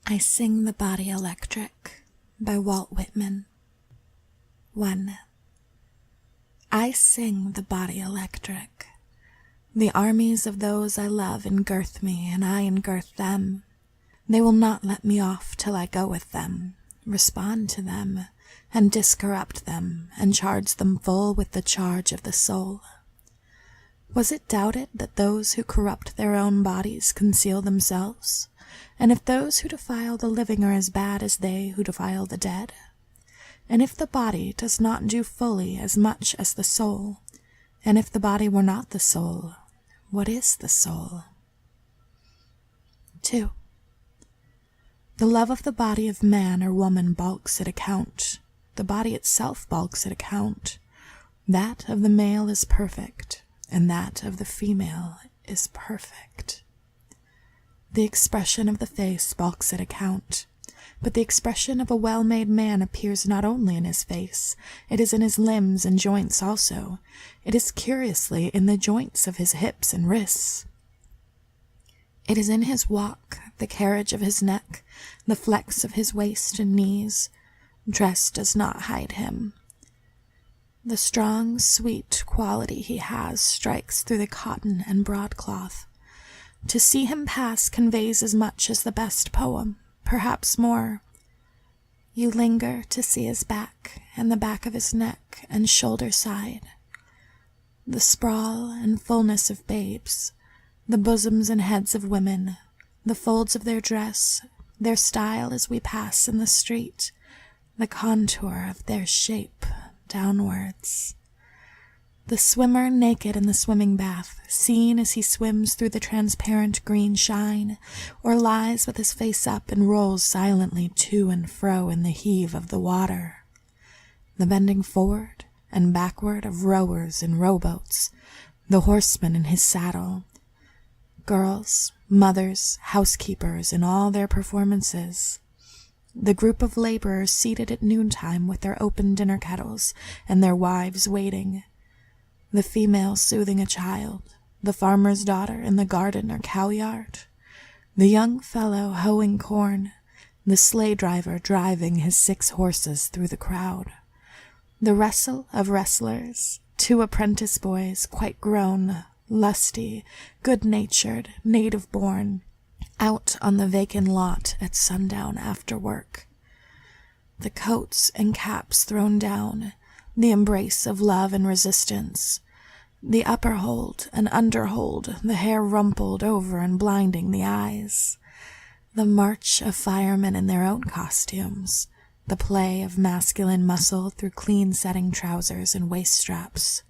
I Sing the Body Electric by Walt Whitman. 1. I sing the body electric. The armies of those I love engirth me, and I engirth them. They will not let me off till I go with them, respond to them, and discorrupt them, and charge them full with the charge of the soul. Was it doubted that those who corrupt their own bodies conceal themselves? And if those who defile the living are as bad as they who defile the dead? And if the body does not do fully as much as the soul, and if the body were not the soul, what is the soul? 2. The love of the body of man or woman balks at account. The body itself balks at account. That of the male is perfect, and that of the female is perfect. The expression of the face balks at account, but the expression of a well-made man appears not only in his face, it is in his limbs and joints also. It is curiously in the joints of his hips and wrists. It is in his walk, the carriage of his neck, the flex of his waist and knees. Dress does not hide him. The strong, sweet quality he has strikes through the cotton and broadcloth. To see him pass conveys as much as the best poem, perhaps more. You linger to see his back, and the back of his neck and shoulder side. The sprawl and fullness of babes, the bosoms and heads of women, the folds of their dress, their style as we pass in the street, the contour of their shape downwards. The swimmer naked in the swimming bath, seen as he swims through the transparent green shine, or lies with his face up and rolls silently to and fro in the heave of the water. The bending forward and backward of rowers in rowboats, the horseman in his saddle, girls, mothers, housekeepers in all their performances, the group of laborers seated at noontime with their open dinner kettles and their wives waiting, the female soothing a child, the farmer's daughter in the garden or cow-yard, the young fellow hoeing corn, the sleigh-driver driving his 6 horses through the crowd, the wrestle of wrestlers, 2 apprentice boys quite grown, lusty, good-natured, native-born, out on the vacant lot at sundown after work, the coats and caps thrown down, the embrace of love and resistance, the upper hold and under hold, the hair rumpled over and blinding the eyes, the march of firemen in their own costumes, the play of masculine muscle through clean-setting trousers and waist straps,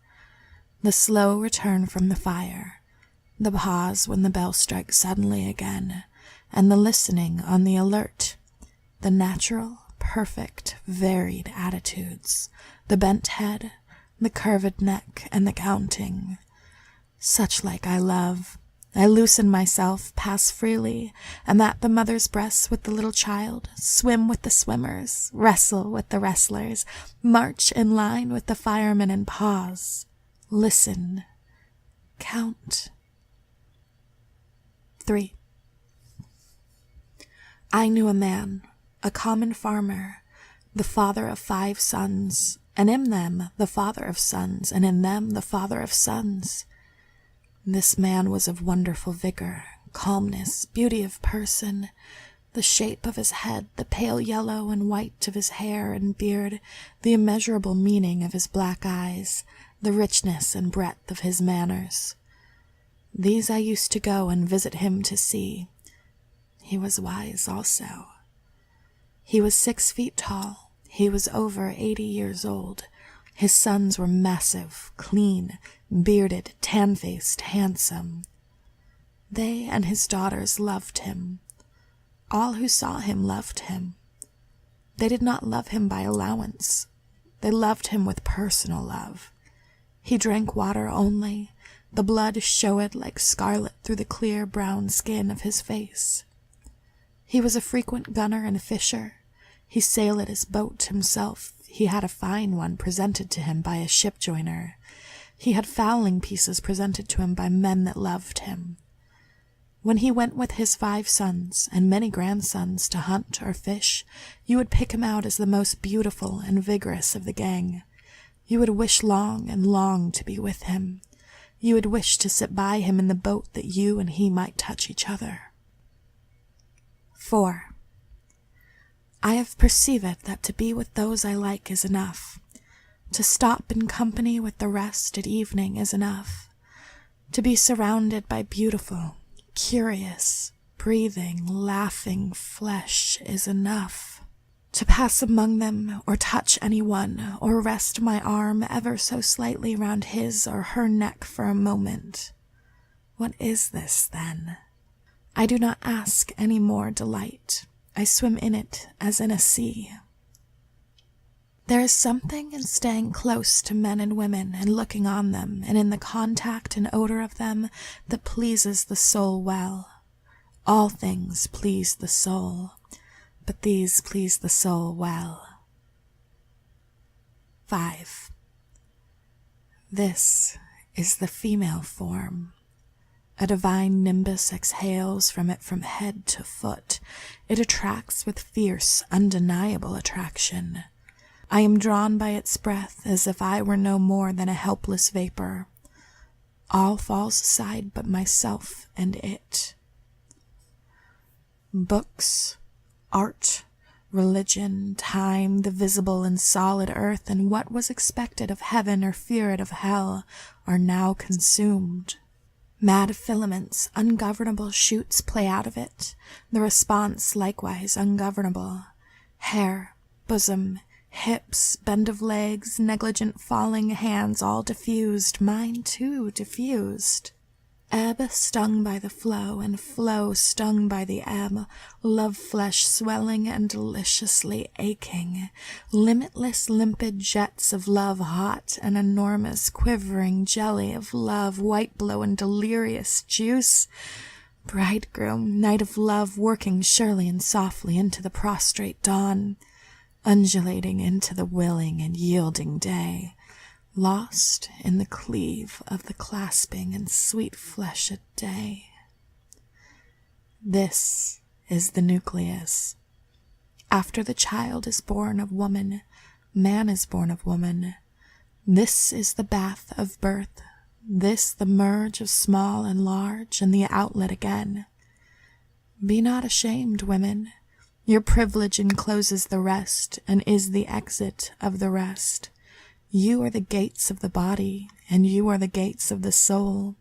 the slow return from the fire, the pause when the bell strikes suddenly again, and the listening on the alert, the natural, perfect, varied attitudes, the bent head, the curved neck, and the counting. Such like I love. I loosen myself, pass freely, am at the mother's breast with the little child, swim with the swimmers, wrestle with the wrestlers, march in line with the firemen and pause, listen, count. 3. I knew a man, a common farmer, the father of 5 sons, and in them the father of sons, and in them the father of sons. This man was of wonderful vigor, calmness, beauty of person, the shape of his head, the pale yellow and white of his hair and beard, the immeasurable meaning of his black eyes, the richness and breadth of his manners. These I used to go and visit him to see. He was wise also. He was 6 feet tall. He was over 80 years old. His sons were massive, clean, bearded, tan-faced, handsome. They and his daughters loved him. All who saw him loved him. They did not love him by allowance. They loved him with personal love. He drank water only. The blood showed like scarlet through the clear brown skin of his face. He was a frequent gunner and fisher. He sailed his boat himself. He had a fine one presented to him by a ship joiner. He had fowling pieces presented to him by men that loved him. When he went with his 5 sons and many grandsons to hunt or fish, you would pick him out as the most beautiful and vigorous of the gang. You would wish long and long to be with him. You would wish to sit by him in the boat that you and he might touch each other. 4. I have perceived that to be with those I like is enough. To stop in company with the rest at evening is enough. To be surrounded by beautiful, curious, breathing, laughing flesh is enough. To pass among them, or touch anyone, or rest my arm ever so slightly round his or her neck for a moment. What is this, then? I do not ask any more delight. I swim in it as in a sea. There is something in staying close to men and women and looking on them, and in the contact and odor of them, that pleases the soul well. All things please the soul, but these please the soul well. 5. This is the female form. A divine nimbus exhales from it from head to foot. It attracts with fierce, undeniable attraction. I am drawn by its breath as if I were no more than a helpless vapor. All falls aside but myself and it. Books, art, religion, time, the visible and solid earth, and what was expected of heaven or feared of hell are now consumed. Mad filaments, ungovernable shoots play out of it, the response likewise ungovernable. Hair, bosom, hips, bend of legs, negligent falling hands, all diffused, mine too diffused. Ebb stung by the flow, and flow stung by the ebb, love flesh swelling and deliciously aching, limitless limpid jets of love hot, and enormous quivering jelly of love, white blow and delirious juice. Bridegroom, night of love, working surely and softly into the prostrate dawn, undulating into the willing and yielding day, lost in the cleave of the clasping and sweet-fleshed day. This is the nucleus. After the child is born of woman, man is born of woman. This is the bath of birth, this the merge of small and large, and the outlet again. Be not ashamed, women. Your privilege encloses the rest, and is the exit of the rest. You are the gates of the body, and you are the gates of the soul.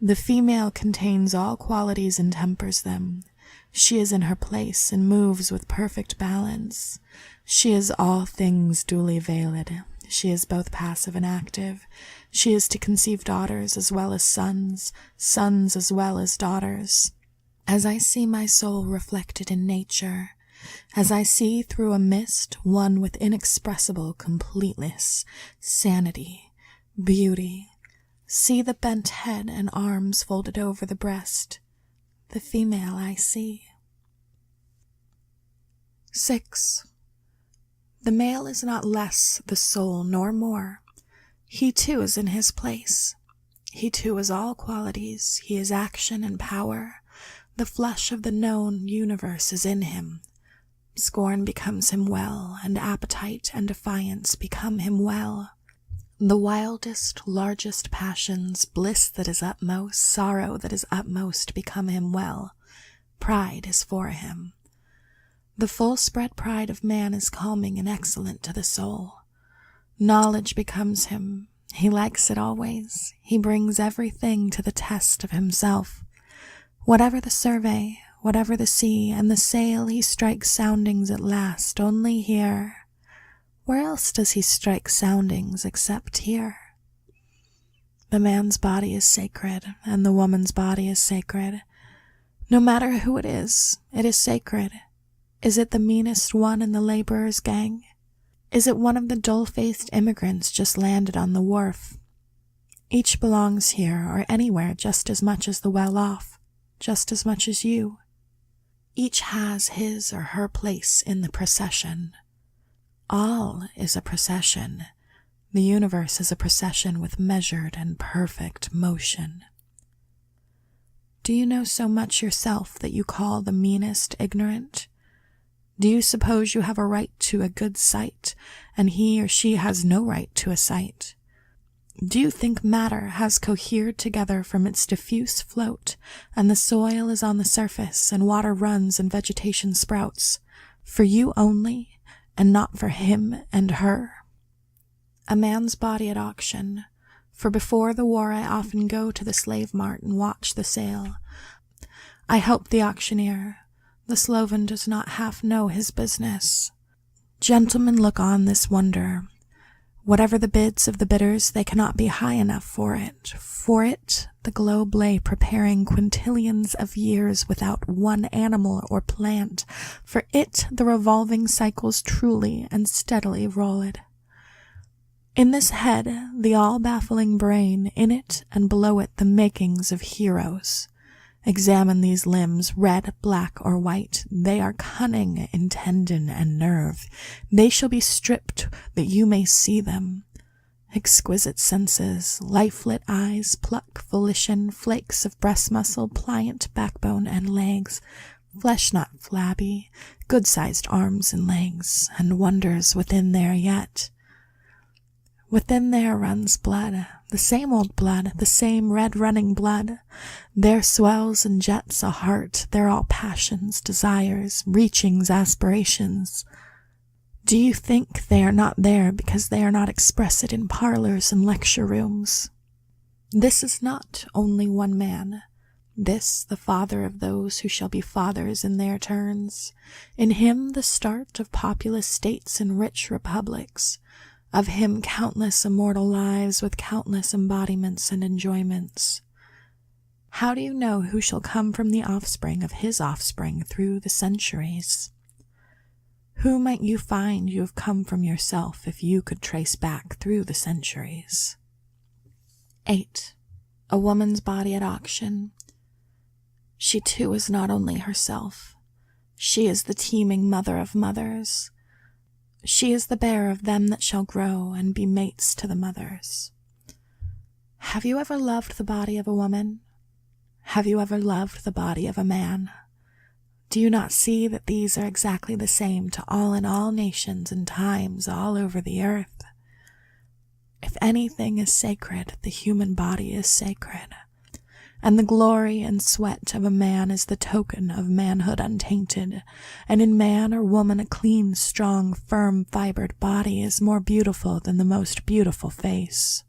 The female contains all qualities and tempers them. She is in her place and moves with perfect balance. She is all things duly veiled. She is both passive and active. She is to conceive daughters as well as sons, sons as well as daughters. As I see my soul reflected in nature, as I see through a mist one with inexpressible completeness, sanity, beauty, see the bent head and arms folded over the breast, the female I see. 6. The male is not less the soul nor more. He too is in his place. He too is all qualities. He is action and power. The flesh of the known universe is in him. Scorn becomes him well, and appetite and defiance become him well. The wildest, largest passions, bliss that is utmost, sorrow that is utmost, become him well. Pride is for him. The full-spread pride of man is calming and excellent to the soul. Knowledge becomes him. He likes it always. He brings everything to the test of himself. Whatever the survey, whatever the sea and the sail, he strikes soundings at last, only here. Where else does he strike soundings except here? The man's body is sacred, and the woman's body is sacred. No matter who it is sacred. Is it the meanest one in the laborer's gang? Is it one of the dull-faced immigrants just landed on the wharf? Each belongs here or anywhere just as much as the well-off, just as much as you. Each has his or her place in the procession. All is a procession. The universe is a procession with measured and perfect motion. Do you know so much yourself that you call the meanest ignorant? Do you suppose you have a right to a good sight, and he or she has no right to a sight? Do you think matter has cohered together from its diffuse float, and the soil is on the surface, and water runs and vegetation sprouts, for you only, and not for him and her? A man's body at auction. For before the war I often go to the slave mart and watch the sale. I help the auctioneer. The sloven does not half know his business. Gentlemen look on this wonder. Whatever the bids of the bidders, they cannot be high enough for it. For it, the globe lay preparing quintillions of years without one animal or plant. For it, the revolving cycles truly and steadily rolled. In this head, the all-baffling brain, in it and below it the makings of heroes. Examine these limbs, red, black, or white. They are cunning in tendon and nerve. They shall be stripped that you may see them. Exquisite senses, life-lit eyes, pluck, volition, flakes of breast muscle, pliant backbone and legs, flesh not flabby, good-sized arms and legs, and wonders within there yet. Within there runs blood, the same old blood, the same red-running blood. There swells and jets a heart, there all passions, desires, reachings, aspirations. Do you think they are not there because they are not expressed in parlors and lecture rooms? This is not only one man. This, the father of those who shall be fathers in their turns. In him the start of populous states and rich republics. Of him countless immortal lives with countless embodiments and enjoyments. How do you know who shall come from the offspring of his offspring through the centuries? Who might you find you have come from yourself if you could trace back through the centuries? 8. A woman's body at auction. She too is not only herself. She is the teeming mother of mothers. She is the bearer of them that shall grow and be mates to the mothers. Have you ever loved the body of a woman? Have you ever loved the body of a man? Do you not see that these are exactly the same to all in all nations and times all over the earth? If anything is sacred, the human body is sacred. And the glory and sweat of a man is the token of manhood untainted, and in man or woman a clean, strong, firm, fibered body is more beautiful than the most beautiful face.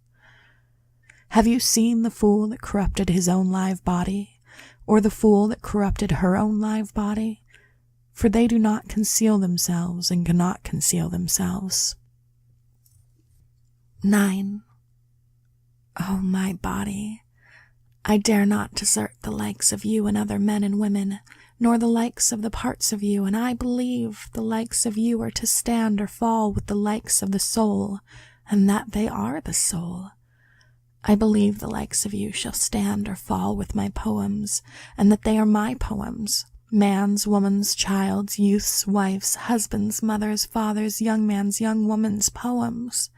Have you seen the fool that corrupted his own live body, or the fool that corrupted her own live body? For they do not conceal themselves and cannot conceal themselves. 9. Oh, my body! I dare not desert the likes of you and other men and women, nor the likes of the parts of you, and I believe the likes of you are to stand or fall with the likes of the soul, and that they are the soul. I believe the likes of you shall stand or fall with my poems, and that they are my poems, man's, woman's, child's, youth's, wife's, husband's, mother's, father's, young man's, young woman's poems.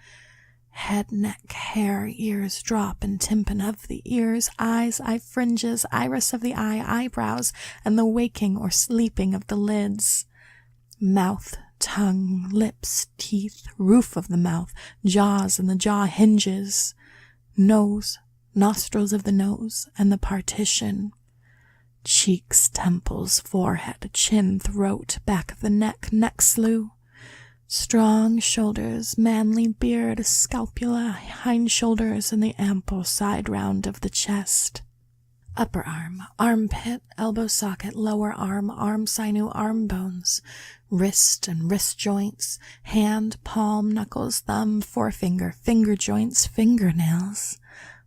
Head, neck, hair, ears, drop and tympan of the ears, eyes, eye fringes, iris of the eye, eyebrows, and the waking or sleeping of the lids. Mouth, tongue, lips, teeth, roof of the mouth, jaws and the jaw hinges, nose, nostrils of the nose, and the partition. Cheeks, temples, forehead, chin, throat, back of the neck, neck slew. Strong shoulders, manly beard, scapula, hind shoulders, and the ample side round of the chest. Upper arm, armpit, elbow socket, lower arm, arm sinew, arm bones, wrist and wrist joints, hand, palm, knuckles, thumb, forefinger, finger joints, fingernails.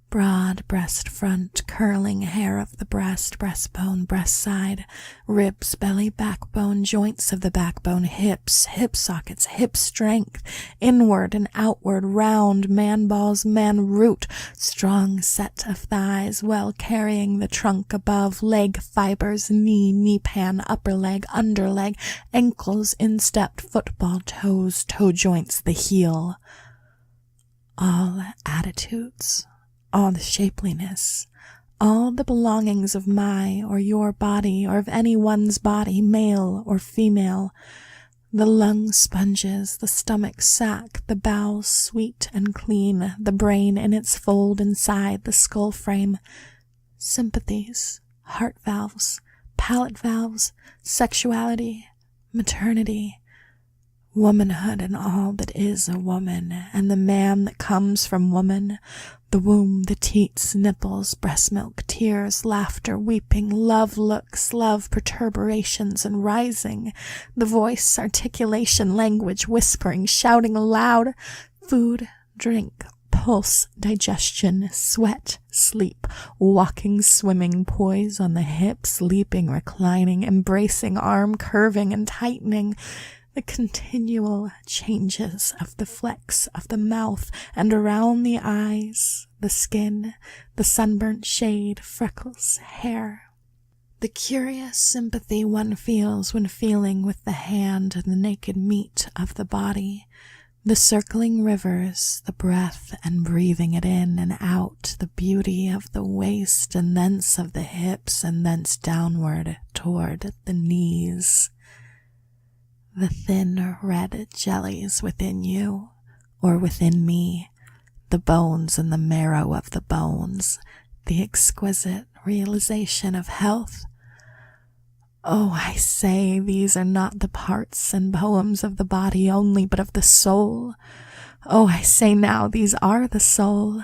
Broad breast front, curling hair of the breast, breastbone, breast side, ribs, belly, backbone, joints of the backbone, hips, hip sockets, hip strength, inward and outward, round, man balls, man root, strong set of thighs, well carrying the trunk above, leg fibers, knee, knee pan, upper leg, under leg, ankles, instep, football, toes, toe joints, the heel. All attitudes. All the shapeliness, all the belongings of my or your body, or of anyone's body, male or female, the lung sponges, the stomach sac, the bowels sweet and clean, the brain in its fold inside the skull frame, sympathies, heart valves, palate valves, sexuality, maternity, womanhood and all that is a woman, and the man that comes from woman, the womb, the teats, nipples, breast milk, tears, laughter, weeping, love looks, love perturbations and rising, the voice, articulation, language, whispering, shouting aloud, food, drink, pulse, digestion, sweat, sleep, walking, swimming, poise on the hips, leaping, reclining, embracing, arm curving and tightening, the continual changes of the flex of the mouth and around the eyes, the skin, the sunburnt shade, freckles, hair. The curious sympathy one feels when feeling with the hand and the naked meat of the body, the circling rivers, the breath and breathing it in and out, the beauty of the waist and thence of the hips and thence downward toward the knees. The thin red jellies within you, or within me, the bones and the marrow of the bones, the exquisite realization of health. Oh, I say, these are not the parts and poems of the body only, but of the soul. Oh, I say now, these are the soul.